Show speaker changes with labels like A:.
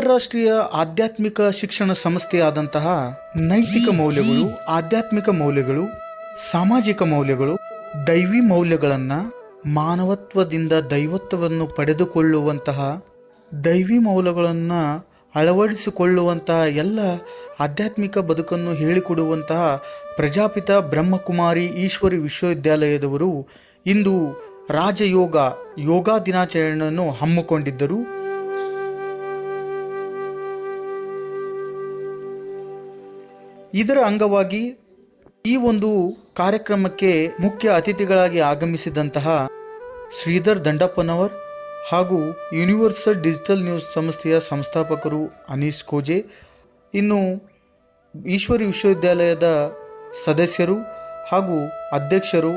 A: ಅಂತಾರಾಷ್ಟ್ರೀಯ ಆಧ್ಯಾತ್ಮಿಕ ಶಿಕ್ಷಣ ಸಂಸ್ಥೆಯಾದಂತಹ ನೈತಿಕ ಮೌಲ್ಯಗಳು, ಆಧ್ಯಾತ್ಮಿಕ ಮೌಲ್ಯಗಳು, ಸಾಮಾಜಿಕ ಮೌಲ್ಯಗಳು, ದೈವಿ ಮೌಲ್ಯಗಳನ್ನು, ಮಾನವತ್ವದಿಂದ ದೈವತ್ವವನ್ನು ಪಡೆದುಕೊಳ್ಳುವಂತಹ ದೈವಿ ಮೌಲ್ಯಗಳನ್ನು ಅಳವಡಿಸಿಕೊಳ್ಳುವಂತಹ ಎಲ್ಲ ಆಧ್ಯಾತ್ಮಿಕ ಬದುಕನ್ನು ಹೇಳಿಕೊಡುವಂತಹ ಪ್ರಜಾಪಿತ ಬ್ರಹ್ಮಕುಮಾರಿ ಈಶ್ವರಿ ವಿಶ್ವವಿದ್ಯಾಲಯದವರು ಇಂದು ಯೋಗ ದಿನಾಚರಣೆಯನ್ನು ಹಮ್ಮಿಕೊಂಡಿದ್ದರು. ಇದರ ಅಂಗವಾಗಿ ಈ ಒಂದು ಕಾರ್ಯಕ್ರಮಕ್ಕೆ ಮುಖ್ಯ ಅತಿಥಿಗಳಾಗಿ ಆಗಮಿಸಿದಂತಹ ಶ್ರೀಧರ್ ದಂಡಪ್ಪನವರ್ ಹಾಗೂ ಯೂನಿವರ್ಸಲ್ ಡಿಜಿಟಲ್ ನ್ಯೂಸ್ ಸಂಸ್ಥೆಯ ಸಂಸ್ಥಾಪಕರು ಅನೀಸ್ ಕೋಜೆ, ಇನ್ನು ಈಶ್ವರಿ ವಿಶ್ವವಿದ್ಯಾಲಯದ ಸದಸ್ಯರು ಹಾಗೂ ಅಧ್ಯಕ್ಷರು